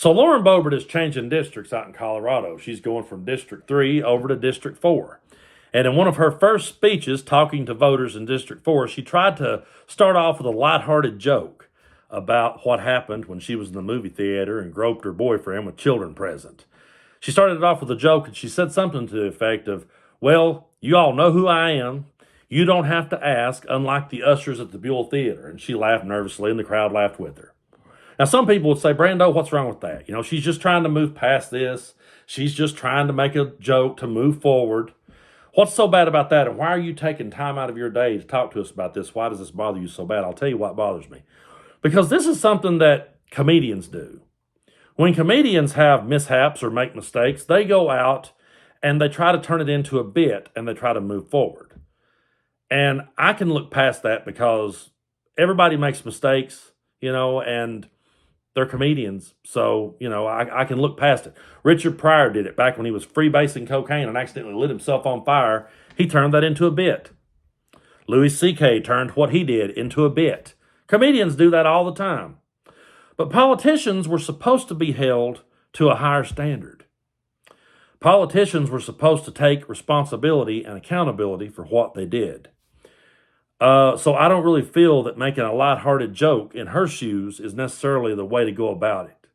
So Lauren Boebert is changing districts out in Colorado. She's going from District 3 over to District 4. And in one of her first speeches talking to voters in District 4, she tried to start off with a lighthearted joke about what happened when she was in the movie theater and groped her boyfriend with children present. She started it off with a joke, and she said something to the effect of, well, you all know who I am. You don't have to ask, unlike the ushers at the Buell Theater. And she laughed nervously, and the crowd laughed with her. Now, some people would say, Brando, what's wrong with that? You know, she's just trying to move past this. She's just trying to make a joke to move forward. What's so bad about that? And why are you taking time out of your day to talk to us about this? Why does this bother you so bad? I'll tell you what bothers me. Because this is something that comedians do. When comedians have mishaps or make mistakes, they go out and they try to turn it into a bit and they try to move forward. And I can look past that because everybody makes mistakes, and they're comedians. So, I can look past it. Richard Pryor did it back when he was freebasing cocaine and accidentally lit himself on fire. He turned that into a bit. Louis C.K. turned what he did into a bit. Comedians do that all the time. But politicians were supposed to be held to a higher standard. Politicians were supposed to take responsibility and accountability for what they did. So I don't really feel that making a lighthearted joke in her shoes is necessarily the way to go about it.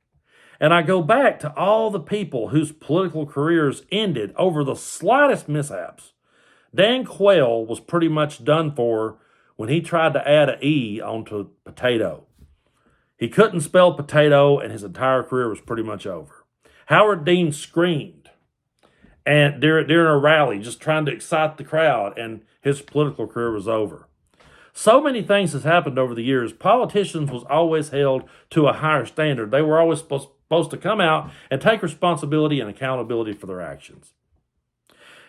And I go back to all the people whose political careers ended over the slightest mishaps. Dan Quayle was pretty much done for when he tried to add an E onto potato. He couldn't spell potato, and his entire career was pretty much over. Howard Dean screamed and during a rally, just trying to excite the crowd, and his political career was over. So many things has happened over the years. Politicians was always held to a higher standard. They were always supposed to come out and take responsibility and accountability for their actions.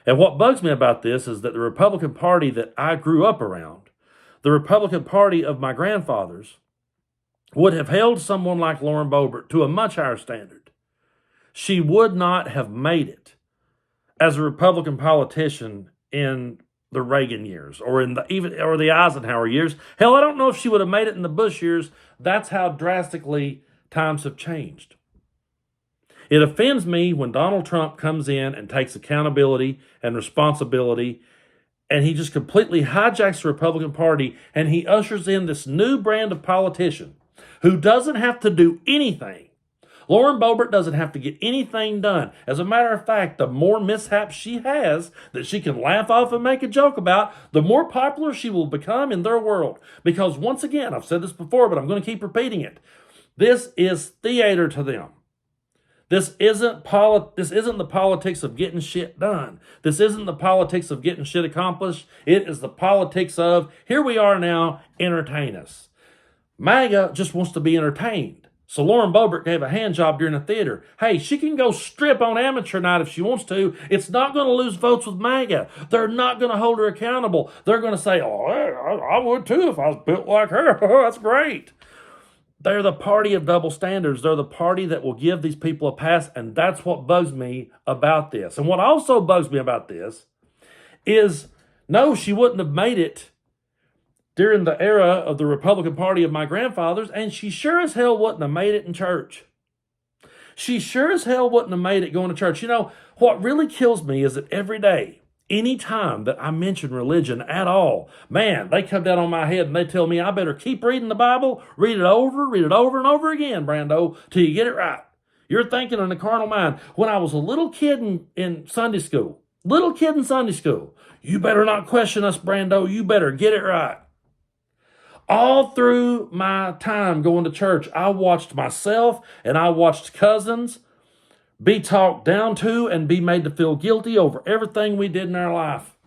And what bugs me about this is that the Republican Party that I grew up around, the Republican Party of my grandfathers, would have held someone like Lauren Boebert to a much higher standard. She would not have made it as a Republican politician in the Reagan years or the Eisenhower years. Hell, I don't know if she would have made it in the Bush years. That's how drastically times have changed. It offends me when Donald Trump comes in and takes accountability and responsibility, and he just completely hijacks the Republican Party, and he ushers in this new brand of politician who doesn't have to do anything. Lauren Boebert doesn't have to get anything done. As a matter of fact, the more mishaps she has that she can laugh off and make a joke about, the more popular she will become in their world. Because once again, I've said this before, but I'm going to keep repeating it. This is theater to them. This isn't the politics of getting shit done. This isn't the politics of getting shit accomplished. It is the politics of, here we are now, entertain us. MAGA just wants to be entertained. So Lauren Boebert gave a hand job during the theater. Hey, she can go strip on amateur night if she wants to. It's not going to lose votes with MAGA. They're not going to hold her accountable. They're going to say, oh, I would too if I was built like her. That's great. They're the party of double standards. They're the party that will give these people a pass, and that's what bugs me about this. And what also bugs me about this is, no, she wouldn't have made it during the era of the Republican Party of my grandfathers, and she sure as hell wouldn't have made it in church. She sure as hell wouldn't have made it going to church. What really kills me is that every day, any time that I mention religion at all, man, they come down on my head and they tell me I better keep reading the Bible, read it over and over again, Brando, till you get it right. You're thinking in the carnal mind. When I was a little kid in Sunday school, you better not question us, Brando. You better get it right. All through my time going to church, I watched myself and I watched cousins be talked down to and be made to feel guilty over everything we did in our life.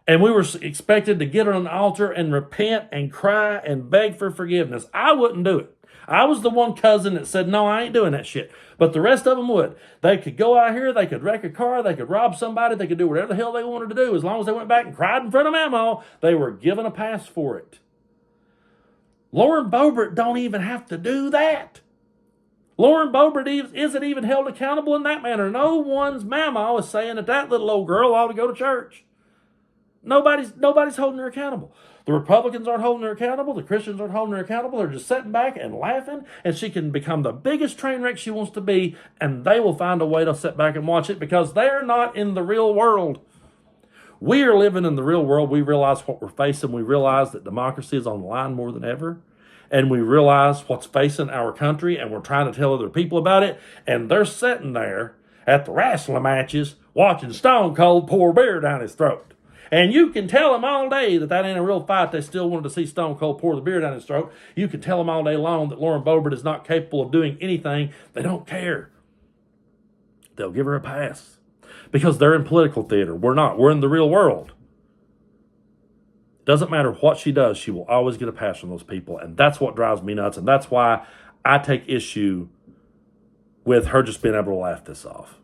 And we were expected to get on an altar and repent and cry and beg for forgiveness. I wouldn't do it. I was the one cousin that said, no, I ain't doing that shit. But the rest of them would. They could go out here, they could wreck a car, they could rob somebody, they could do whatever the hell they wanted to do. As long as they went back and cried in front of Mama, they were given a pass for it. Lauren Boebert don't even have to do that. Lauren Boebert isn't even held accountable in that manner. No one's mama is saying that little old girl ought to go to church. Nobody's holding her accountable. The Republicans aren't holding her accountable. The Christians aren't holding her accountable. They're just sitting back and laughing, and she can become the biggest train wreck she wants to be, and they will find a way to sit back and watch it because they're not in the real world. We are living in the real world. We realize what we're facing. We realize that democracy is on the line more than ever. And we realize what's facing our country, and we're trying to tell other people about it. And they're sitting there at the wrestling matches watching Stone Cold pour beer down his throat. And you can tell them all day that that ain't a real fight. They still wanted to see Stone Cold pour the beer down his throat. You can tell them all day long that Lauren Boebert is not capable of doing anything. They don't care. They'll give her a pass because they're in political theater. We're not. We're in the real world. Doesn't matter what she does, she will always get a pass from those people. And that's what drives me nuts. And that's why I take issue with her just being able to laugh this off.